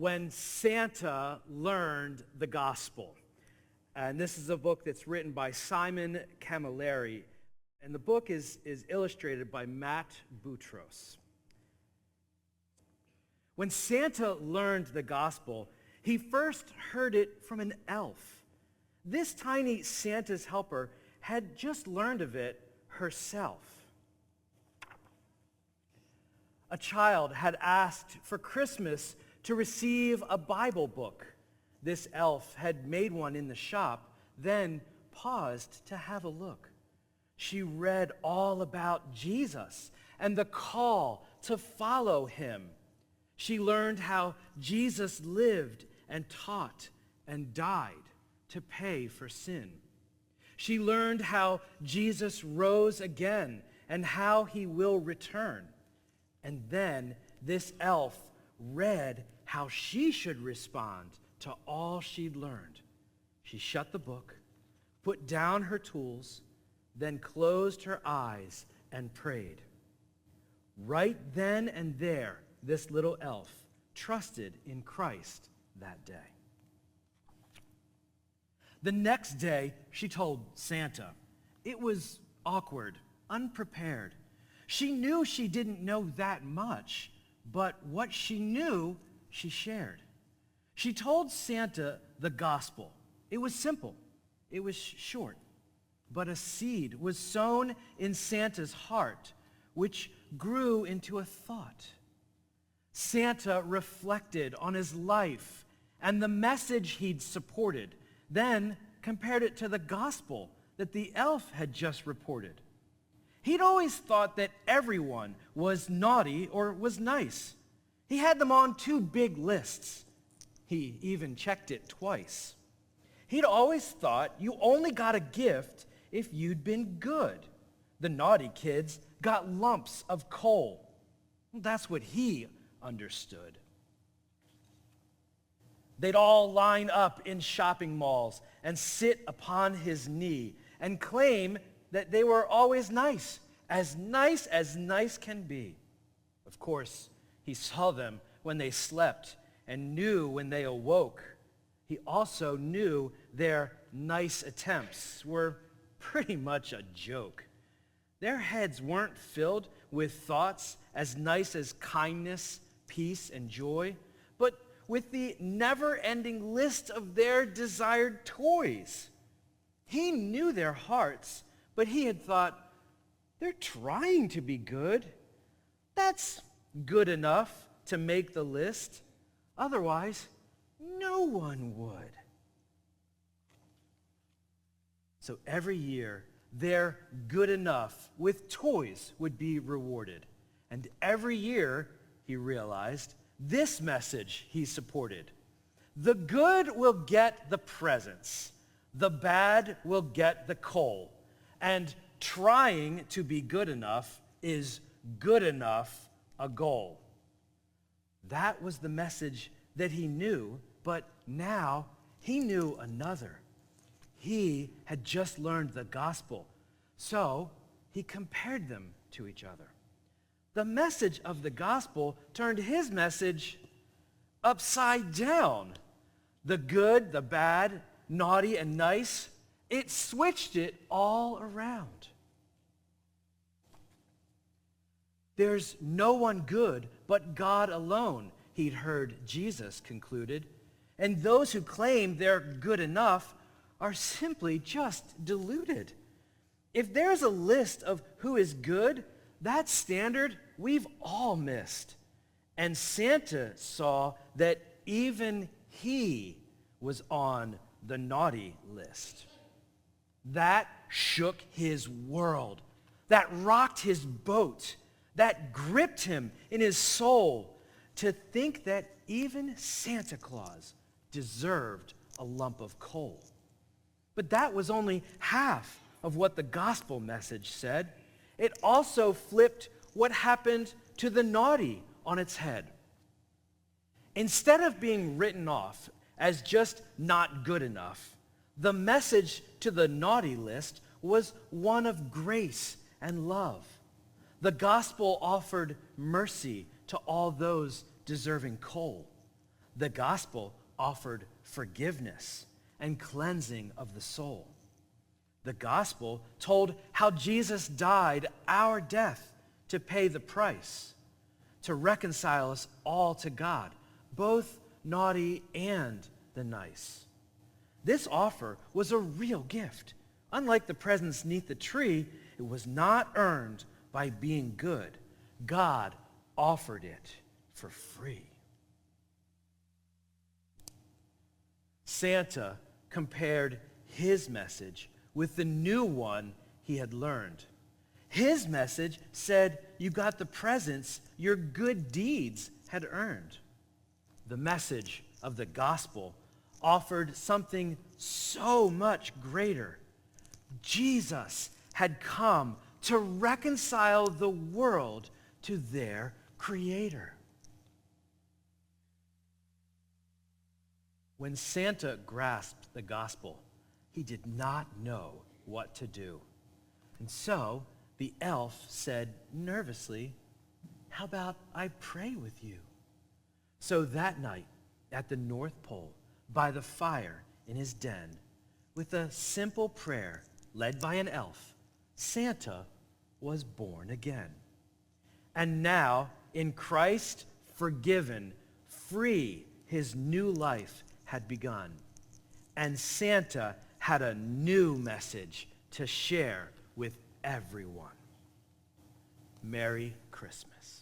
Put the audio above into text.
When Santa Learned the Gospel. And this is a book that's written by Simon Camilleri. And the book is illustrated by Matt Boutros. When Santa learned the gospel, he first heard it from an elf. This tiny Santa's helper had just learned of it herself. A child had asked for Christmas to receive a Bible book. This elf had made one in the shop, then paused to have a look. She read all about Jesus and the call to follow him. She learned how Jesus lived and taught and died to pay for sin. She learned how Jesus rose again and how he will return. And then this elf read how she should respond to all she'd learned. She shut the book, put down her tools, then closed her eyes and prayed. Right then and there, this little elf trusted in Christ that day. The next day, she told Santa. It was awkward, unprepared. She knew she didn't know that much, but what she knew, she shared. She told Santa the gospel. It was simple. It was short. But a seed was sown in Santa's heart, which grew into a thought. Santa reflected on his life and the message he'd supported, then compared it to the gospel that the elf had just reported. He'd always thought that everyone was naughty or was nice. He had them on two big lists. He even checked it twice. He'd always thought you only got a gift if you'd been good. The naughty kids got lumps of coal. That's what he understood. They'd all line up in shopping malls and sit upon his knee and claim that they were always nice as nice can be. Of course, he saw them when they slept and knew when they awoke. He also knew their nice attempts were pretty much a joke. Their heads weren't filled with thoughts as nice as kindness, peace, and joy, but with the never-ending list of their desired toys. He knew their hearts, but he had thought, they're trying to be good. That's good enough to make the list. Otherwise, no one would. So every year, their good enough with toys would be rewarded. And every year, he realized, this message he supported. The good will get the presents. The bad will get the coal. And trying to be good enough is good enough a goal. That was the message that he knew, but now he knew another. He had just learned the gospel, so he compared them to each other. The message of the gospel turned his message upside down. The good, the bad, naughty, and nice, it switched it all around. There's no one good but God alone, he'd heard Jesus concluded. And those who claim they're good enough are simply just deluded. If there's a list of who is good, that standard we've all missed. And Santa saw that even he was on the naughty list. That shook his world. That rocked his boat. That gripped him in his soul to think that even Santa Claus deserved a lump of coal. But that was only half of what the gospel message said. It also flipped what happened to the naughty on its head. Instead of being written off as just not good enough, the message to the naughty list was one of grace and love. The gospel offered mercy to all those deserving coal. The gospel offered forgiveness and cleansing of the soul. The gospel told how Jesus died our death to pay the price, to reconcile us all to God, both naughty and the nice. This offer was a real gift. Unlike the presents neath the tree, it was not earned by being good. God offered it for free. Santa compared his message with the new one he had learned. His message said you got the presents your good deeds had earned. The message of the gospel offered something so much greater. Jesus had come to reconcile the world to their Creator. When Santa grasped the gospel, he did not know what to do. And so the elf said nervously, "How about I pray with you?" So that night at the North Pole, by the fire in his den, with a simple prayer led by an elf, Santa was born again. And now, in Christ, forgiven, free, his new life had begun. And Santa had a new message to share with everyone. Merry Christmas.